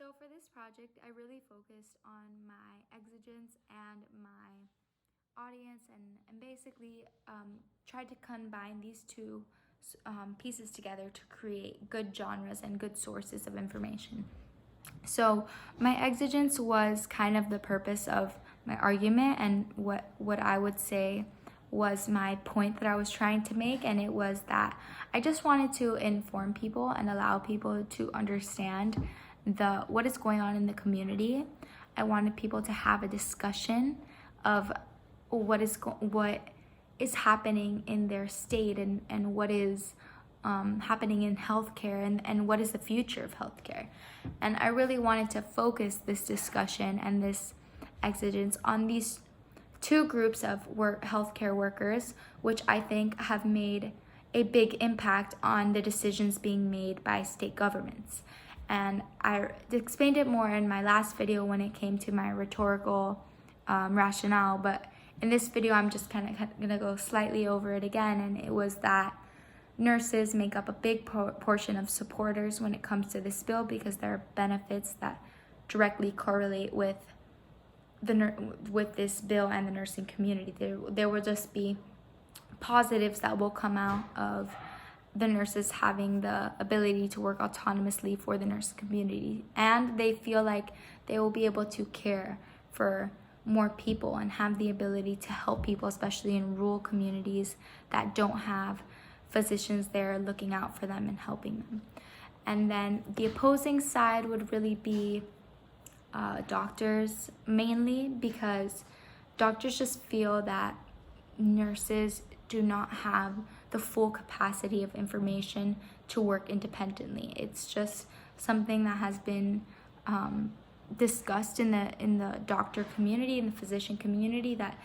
So for this project, I really focused on my exigence and my audience and basically tried to combine these two pieces together to create good genres and good sources of information. So my exigence was kind of the purpose of my argument and what I would say was my point that I was trying to make, and it was that I just wanted to inform people and allow people to understand what is going on in the community. I wanted people to have a discussion of what is happening in their state and what is happening in healthcare and what is the future of healthcare. And I really wanted to focus this discussion and this exigence on these two groups of healthcare workers, which I think have made a big impact on the decisions being made by state governments. And I explained it more in my last video when it came to my rhetorical rationale, but in this video I'm just kind of gonna go slightly over it again, and it was that nurses make up a big portion of supporters when it comes to this bill because there are benefits that directly correlate with this bill and the nursing community. There will just be positives that will come out of the nurses having the ability to work autonomously for the nursing community, and they feel like they will be able to care for more people and have the ability to help people, especially in rural communities that don't have physicians there looking out for them and helping them. And then the opposing side would really be doctors, mainly because doctors just feel that nurses do not have the full capacity of information to work independently. It's just something that has been discussed in the doctor community, in the physician community, that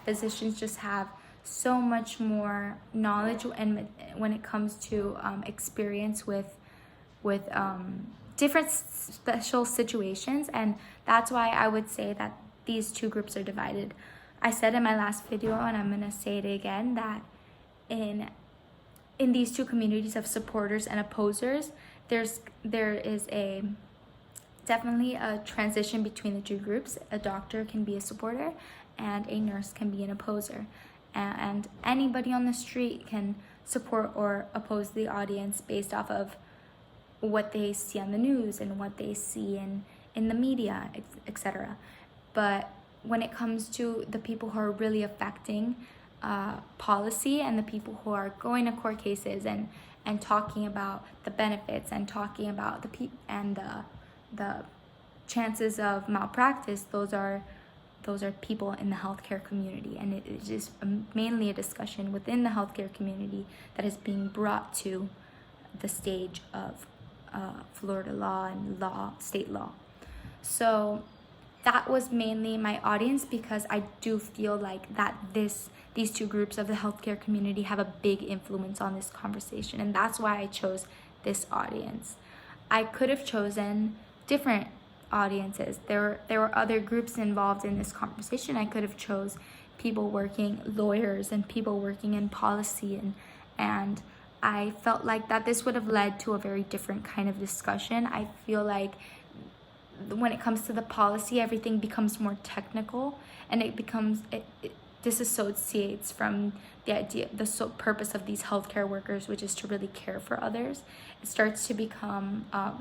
physicians just have so much more knowledge and when it comes to experience with different special situations, and that's why I would say that these two groups are divided. I said in my last video, and I'm gonna say it again, that in these two communities of supporters and opposers, there is definitely a transition between the two groups. A doctor can be a supporter and a nurse can be an opposer, and anybody on the street can support or oppose the audience based off of what they see on the news and what they see in the media, etc. But when it comes to the people who are really affecting policy and the people who are going to court cases and talking about the benefits and talking about the chances of malpractice, those are people in the healthcare community, and it is just mainly a discussion within the healthcare community that is being brought to the stage of Florida law and state law. So that was mainly my audience, because I do feel like that these two groups of the healthcare community have a big influence on this conversation, and that's why I chose this audience. I could have chosen different audiences. There were other groups involved in this conversation. I could have chose lawyers and people working in policy, and I felt like that this would have led to a very different kind of discussion. I feel like when it comes to the policy, everything becomes more technical, and it disassociates from the idea, the purpose of these healthcare workers, which is to really care for others. It starts to become a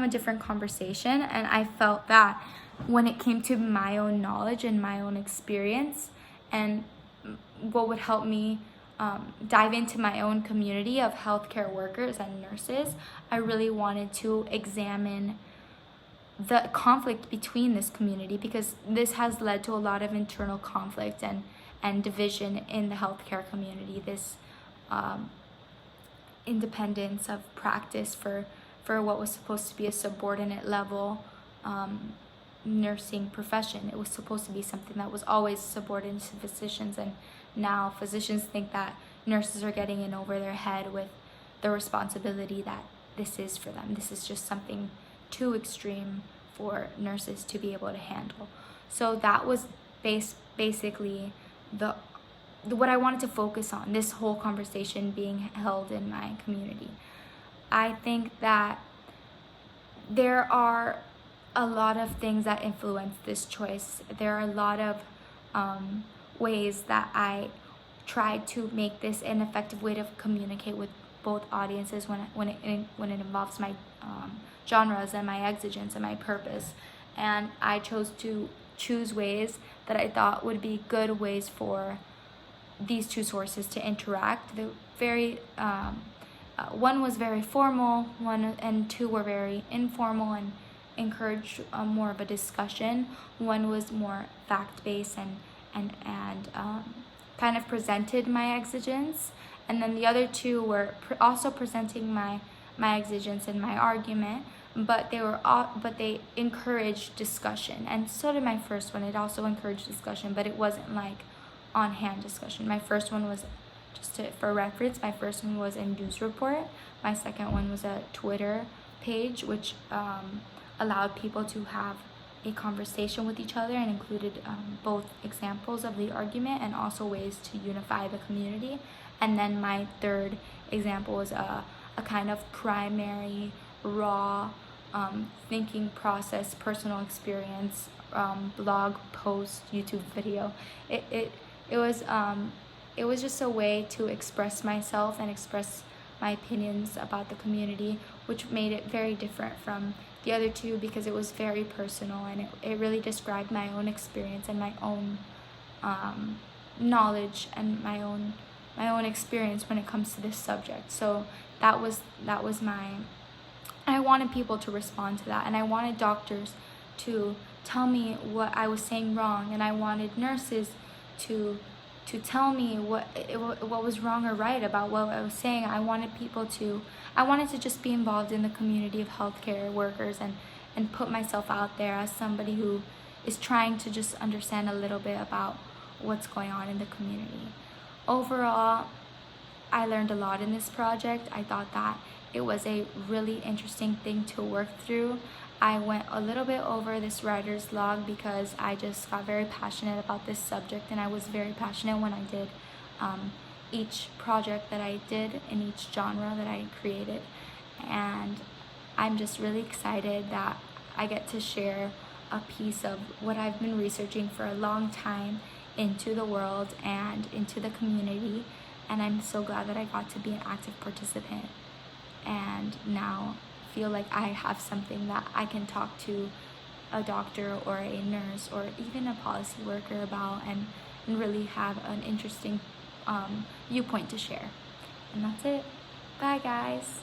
different conversation, and I felt that when it came to my own knowledge and my own experience and what would help me dive into my own community of healthcare workers and nurses, I really wanted to examine the conflict between this community, because this has led to a lot of internal conflict and division in the healthcare community. This independence of practice for what was supposed to be a subordinate level nursing profession. It was supposed to be something that was always subordinate to physicians, and now physicians think that nurses are getting in over their head with the responsibility that this is for them. This is just something too extreme for nurses to be able to handle. So that was basically what I wanted to focus on, this whole conversation being held in my community. I think that there are a lot of things that influence this choice. There are a lot of ways that I try to make this an effective way to communicate with both audiences when it involves my genres and my exigence and my purpose. And I chose to choose ways that I thought would be good ways for these two sources to interact. One was very formal, one and two were very informal and encouraged more of a discussion. One was more fact-based and kind of presented my exigence, and then the other two were also presenting my exigence and my argument, but they encouraged discussion, and so did my first one. It also encouraged discussion, but it wasn't like on-hand discussion. My first one was, for reference, my first one was a news report. My second one was a Twitter page, which allowed people to have a conversation with each other and included both examples of the argument and also ways to unify the community. And then my third example was a kind of primary, raw thinking process, personal experience, blog post, YouTube video. It was just a way to express myself and express my opinions about the community, which made it very different from the other two because it was very personal, and it really described my own experience and my own knowledge and my own experience when it comes to this subject. So that was I wanted people to respond to that, and I wanted doctors to tell me what I was saying wrong, and I wanted nurses to tell me what was wrong or right about what I was saying. I wanted to just be involved in the community of healthcare workers and put myself out there as somebody who is trying to just understand a little bit about what's going on in the community. Overall, I learned a lot in this project. I thought that it was a really interesting thing to work through. I went a little bit over this writer's log because I just got very passionate about this subject, and I was very passionate when I did each project that I did in each genre that I created. And I'm just really excited that I get to share a piece of what I've been researching for a long time into the world and into the community. And I'm so glad that I got to be an active participant and now feel like I have something that I can talk to a doctor or a nurse or even a policy worker about and really have an interesting viewpoint to share. And that's it. Bye guys.